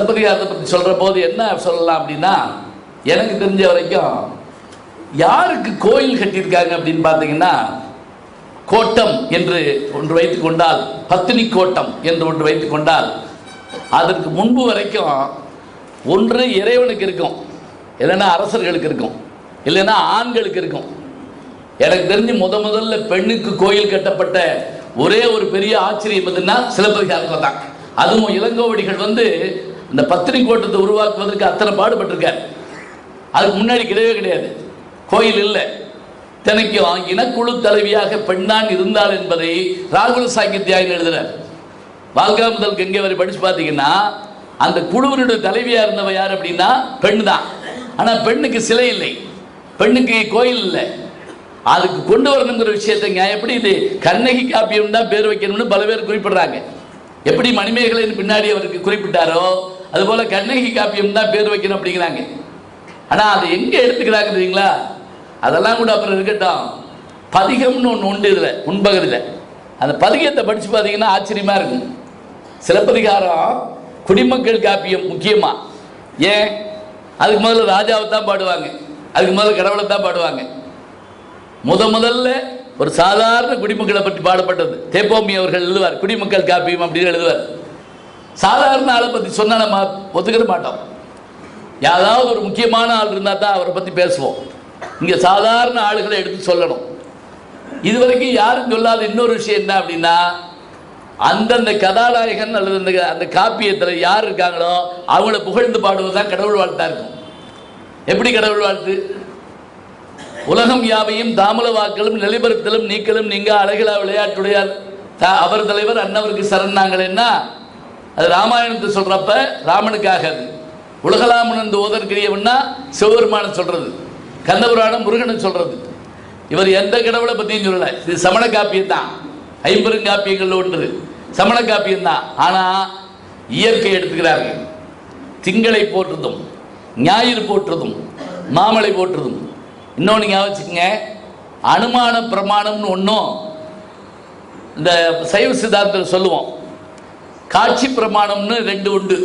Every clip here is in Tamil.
சிலப்பதிகாரத்தை பற்றி சொல்கிற போது என்ன சொல்லலாம் அப்படின்னா, எனக்கு தெரிஞ்ச வரைக்கும் யாருக்கு கோயில் கட்டியிருக்காங்க அப்படின்னு பார்த்தீங்கன்னா, கோட்டம் என்று ஒன்று வைத்துக் கொண்டால், பத்தினி கோட்டம் என்று ஒன்று வைத்துக் கொண்டால், அதற்கு முன்பு வரைக்கும் ஒன்று இறைவனுக்கு இருக்கும், இல்லைன்னா அரசர்களுக்கு இருக்கும், இல்லைன்னா ஆண்களுக்கு இருக்கும். எனக்கு தெரிஞ்சு முதல்ல பெண்ணுக்கு கோயில் கட்டப்பட்ட ஒரே ஒரு பெரிய ஆச்சரியம் எதுன்னா சிலப்பதிகாரத்தில் தான். அதுவும் இளங்கோவடிகள் இந்த பத்தினி கோட்டத்தை உருவாக்குவதற்கு அத்தனை பாடுபட்டிருக்கார். அதுக்கு முன்னாடி கிடையாது, கோயில் இல்லை. தினைக்கும் இனக்குழு தலைவியாக பெண்தான் இருந்தாள் என்பதை ராகுல சாகித்யாயில் எழுதுறார். வாழ்க்கை முதல் கங்கை வரை படிச்சு பார்த்தீங்கன்னா, அந்த குழுவினுடைய தலைவியா இருந்தவ யார் அப்படின்னா பெண் தான். ஆனால் பெண்ணுக்கு சிலை இல்லை, பெண்ணுக்கு கோயில் இல்லை. அதுக்கு கொண்டு வரணுங்கிற விஷயத்தை எப்படி இது கண்ணகி காப்பியம் தான் பேர் வைக்கணும்னு பல பேர் குறிப்பிடுறாங்க. எப்படி மணிமேகலைன்னு பின்னாடி அவருக்கு குறிப்பிட்டாரோ அதுபோல கண்ணகி காப்பியம் தான் பேர் வைக்கணும் அப்படிங்கிறாங்க. ஆனால் அதை எங்கே எடுத்துக்கிறாங்க தெரியுங்களா? அதெல்லாம் கூட அப்புறம் இருக்கட்டும், பதிகம்னு ஒன்று உண்டு இதில் முன்பகுதியில். அந்த பதிகத்தை படித்து பார்த்தீங்கன்னா ஆச்சரியமாக இருக்கும். சிலப்பதிகாரம் குடிமக்கள் காப்பியம் முக்கியமாக. ஏன்? அதுக்கு முதல்ல ராஜாவை தான் பாடுவாங்க, அதுக்கு முதல்ல கடவுளை தான் பாடுவாங்க. முதல்ல ஒரு சாதாரண குடிமக்களை பற்றி பாடப்பட்டது. தேப்போமி அவர்கள் எழுதுவார், குடிமக்கள் காப்பியம் அப்படின்னு எழுதுவார். சாதாரண ஆளை பற்றி சொன்னால் நம்ம ஒத்துக்கிற மாட்டோம். யாராவது ஒரு முக்கியமான ஆள் இருந்தால் தான் அவரை பற்றி பேசுவோம். இங்கே சாதாரண ஆளுகளை எடுத்து சொல்லணும். இதுவரைக்கும் யாரும் சொல்லாத இன்னொரு விஷயம் என்ன அப்படின்னா, அந்தந்த கதாநாயகன் அல்லது அந்த காப்பியத்தில் யார் இருக்காங்களோ அவங்கள புகழ்ந்து பாடுவது தான் கடவுள் வாழ்த்தா இருக்கும். எப்படி கடவுள் வாழ்த்து? உலகம் யாவையும் தாமல வாக்களும் நிலைபெறுத்தலும் நீக்கலும் நீங்க அழகிலா விளையாட்டுடையார் அவர் தலைவர் அன்னவருக்கு சரணாங்களேன்னா, அது ராமாயணத்தை சொல்றப்ப ராமனுக்காக. அது உலகலாமன் ஓதற்கிரியவன்னா சிவபெருமான சொல்றது, கந்தபுராணம் முருகனை சொல்றது. இவர் எந்த கடவுளை பற்றியும் சொல்லலை. இது சமண காப்பியம் தான், ஐம்பெருங்காப்பியங்கள் ஒன்று சமண காப்பியம் தான். ஆனால் இயற்கை எடுத்துக்கிறார்கள். திங்களை போற்றுதும், ஞாயிறு போற்றுதும், மாமலை போற்றுதும். இன்னொன்று ஞாபகம் வச்சுக்கோங்க, அனுமான பிரமாணம்னு ஒன்றும் இந்த சைவ சித்தாந்தத்தில் சொல்லுவோம். காட்சி பிரமாணம்னு ரெண்டு உண்டு.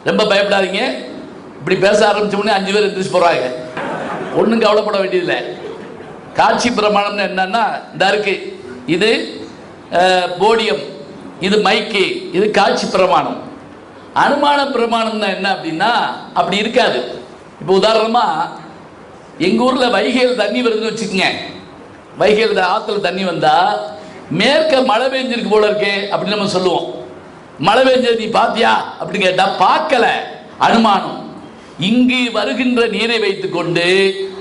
ரொம்ப பயப்படாதீங்க, இப்படி பேச ஆரம்பிச்சோடனே 5 பேர் எந்திரிச்சு போகிறாங்க. ஒன்றும் கவலைப்பட வேண்டியதில்லை. காட்சி பிரமாணம்னு என்னன்னா, இந்த இருக்கு, இது போடியம், இது மைக்கு, இது காட்சி பிரமாணம். அனுமான பிரமாணம்னா என்ன அப்படின்னா அப்படி இருக்காது. இப்போ உதாரணமாக எங்கள் ஊரில் வைகையில் தண்ணி வருதுன்னு வச்சுக்கோங்க. வைகையில் ஆற்றுல தண்ணி வந்தால் மேற்க மழை பெஞ்சிருக்கு போல இருக்கே அப்படின்னு நம்ம சொல்லுவோம். மழை பெஞ்சது நீ பார்த்தியா அப்படின்னு கேட்டால் பார்க்கல, அனுமானம். இங்கு வருகின்ற நீரை வைத்துக்கொண்டு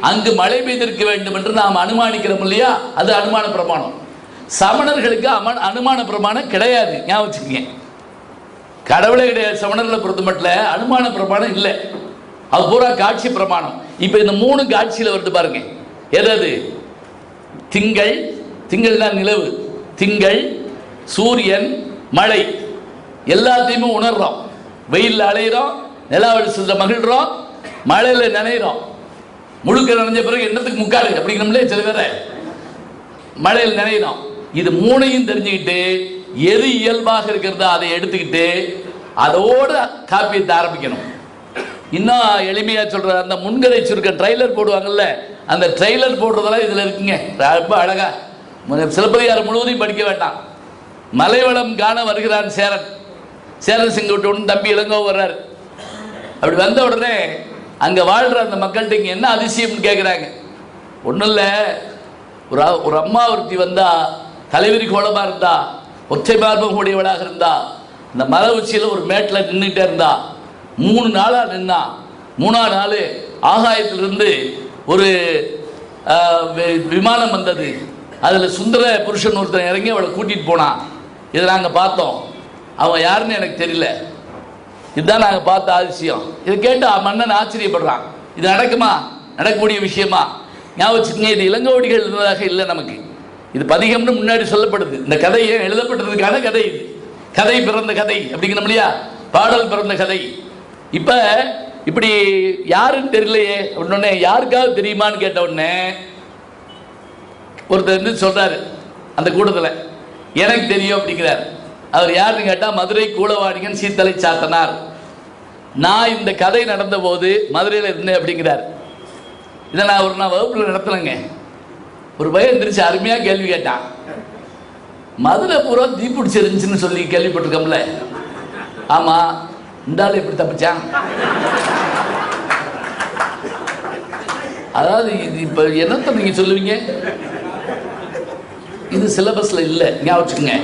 அங்கு மழை பெய்திருக்க வேண்டும் என்று நாம் அனுமானிக்கிறோம் இல்லையா, அது அனுமான பிரமாணம். சமணர்களுக்கு அனுமான பிரமாணம் கிடையாது, ஞாபகம் வச்சுக்கோங்க. கடவுளே கிடையாது சமணர்களை பொறுத்த மட்டும், அனுமான பிரமாணம் இல்லை. அது பூரா காட்சி பிரமாணம். இப்போ இந்த 3 காட்சியில் வருது பாருங்க. எதாவது? திங்கள், திங்கள் தான் நிலவு, திங்கள், சூரியன், மழை, எல்லாத்தையுமே உணர்றோம். வெயிலில் அலையிறோம், நிலா வெளிச்சத்தில் மகிழ்கிறோம், மழையில் நினைறோம். முழுக்க நினைஞ்ச பிறகு என்னத்துக்கு முக்காடு அப்படிங்கிறோம்லே சில பேரை. மழையில் நினைறோம். இது 3ஐயும் தெரிஞ்சுக்கிட்டு எது இயல்பாக இருக்கிறதோ அதை எடுத்துக்கிட்டு அதோடு காப்பியத்தை ஆரம்பிக்கணும். இன்னும் எளிமையாக சொல்கிற அந்த முன்கதை சுருக்க ட்ரைலர் போடுவாங்கல்ல, அந்த ட்ரைலர் போடுறதெல்லாம் இதில் இருக்குங்க. ரொம்ப அழகாக சிலப்பதிகாரம் முழுவதையும் படிக்க வேண்டாம். மலைவளம் காண வருகிறான் சேரன், சேரன் செங்கோட்டோன்னு தம்பி இளங்கோ வர்றாரு. அப்படி வந்த உடனே அங்கே வாழ்கிற அந்த மக்கள்கிட்ட இங்கே என்ன அதிசயம்னு கேட்குறாங்க. ஒன்றும் இல்லை, ஒரு அம்மா ஒருத்தி வந்தா, தலைவிரி கோலமாக இருந்தா, ஒற்றை மார்பம் கூடியவளாக இருந்தா, இந்த மலை உச்சியில் ஒரு மேட்டில் நின்றுட்டே இருந்தா. 3 நாளாக நின்னா. 3ஆம் நாள் ஆகாயத்திலிருந்து ஒரு விமானம் வந்தது. அதில் சுந்தர புருஷன் ஒருத்தன் இறங்கி அவளை கூட்டிகிட்டு போனான். இதை நாங்கள் பார்த்தோம். அவன் யாருன்னு எனக்கு தெரியல. இதுதான் நாங்கள் பார்த்த அதிசயம். இதை கேட்டு மன்னன் ஆச்சரியப்படுறான். இது நடக்குமா? நடக்கக்கூடிய விஷயமா? ஞாபகம் வச்சுக்கோங்க, இது இளங்கோவடிகள் இருந்ததாக இல்லை நமக்கு. இது பதிகம்னு முன்னாடி சொல்லப்படுது. இந்த கதை எழுதப்பட்டதுக்கான கதை. இது கதை பிறந்த கதை அப்படிங்கிறோம் இல்லையா, பாடல் பிறந்த கதை. இப்போ இப்படி யாருன்னு தெரியலையே அப்படின்னே, யாருக்காவது தெரியுமான்னு கேட்ட உடனே ஒருத்தர் சொல்றாரு அந்த கூட்டத்தில், எனக்கு தெரியும் அப்படிங்கிறார். அவர் யாருன்னு கேட்டால் மதுரை கூலவாணிகன் சீத்தலை சாத்தனார். நான் இந்த கதை நடந்த போது மதுரையில் இருந்தேன் அப்படிங்கிறார். இதை நான் வகுப்பில் நடத்தினேங்க. ஒரு பையன் எந்திரிச்சு அருமையாக கேள்வி கேட்டான். மதுரை பூரா தீப்பிடிச்சு இருந்துச்சுன்னு சொல்லி கேள்விப்பட்டிருக்கோம்ல. ஆமாம், இந்த ஆள் எப்படி தப்பிச்சான்? அதாவது இது இப்போ என்னத்தை நீங்கள் சொல்லுவீங்க? இது சிலபஸில் இல்லை, ஞாபகம் வச்சுக்கோங்க.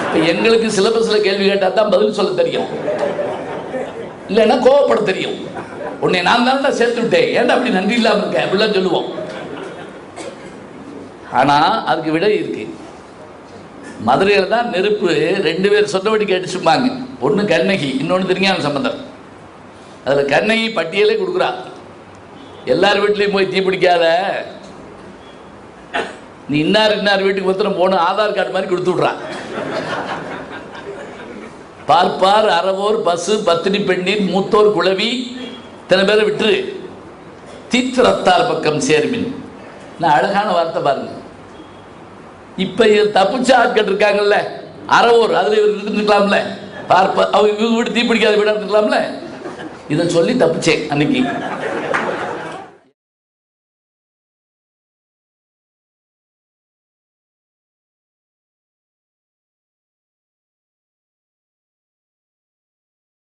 இப்போ எங்களுக்கு சிலபஸில் கேள்வி கேட்டால் தான் பதில் சொல்ல தெரியும், இல்லைன்னா கோவப்பட தெரியும். உன்னை நான் தான் சேர்த்து விட்டேன், ஏன்டா அப்படி நன்றி இல்லாமல் இருக்கேன் அப்படிலாம் சொல்லுவோம். ஆனால் அதுக்கு விட இருக்கு. மதுரையில் தான் நெருப்பு 2 பேர் சொன்னபடி கேட்டுச்சுப்பாங்க. ஒன்று கண்ணகி, இன்னொன்று திருஞான சம்பந்தர். அதில் கண்ணகி பட்டியலே கொடுக்குறா. எல்லார் வீட்லேயும் போய் தீப்பிடிக்காத, நீ இன்னார் வீட்டுக்கு ஒருத்தரம் போன ஆதார் கார்டு மாதிரி கொடுத்து விட்றான். பார்ப்பார் அறவோர் பசு பத்தினி பெண்ணின் மூத்தோர் குழவி இத்தனை பேரை விட்டுரு, தீத்திரத்தார் பக்கம் சேர்மின். நான் அழகான வார்த்தை பாருங்க. இப்ப தப்பிச்ச ஆட்கள் இருக்காங்கல்ல, அறவோர், அதுல இவர் இருந்துக்கலாம்ல, பார்ப்ப அவங்க வீடு தீப்பிடிக்காத வீடா இருந்துக்கலாம்ல. இதை சொல்லி தப்பிச்சேன் அன்னைக்கு.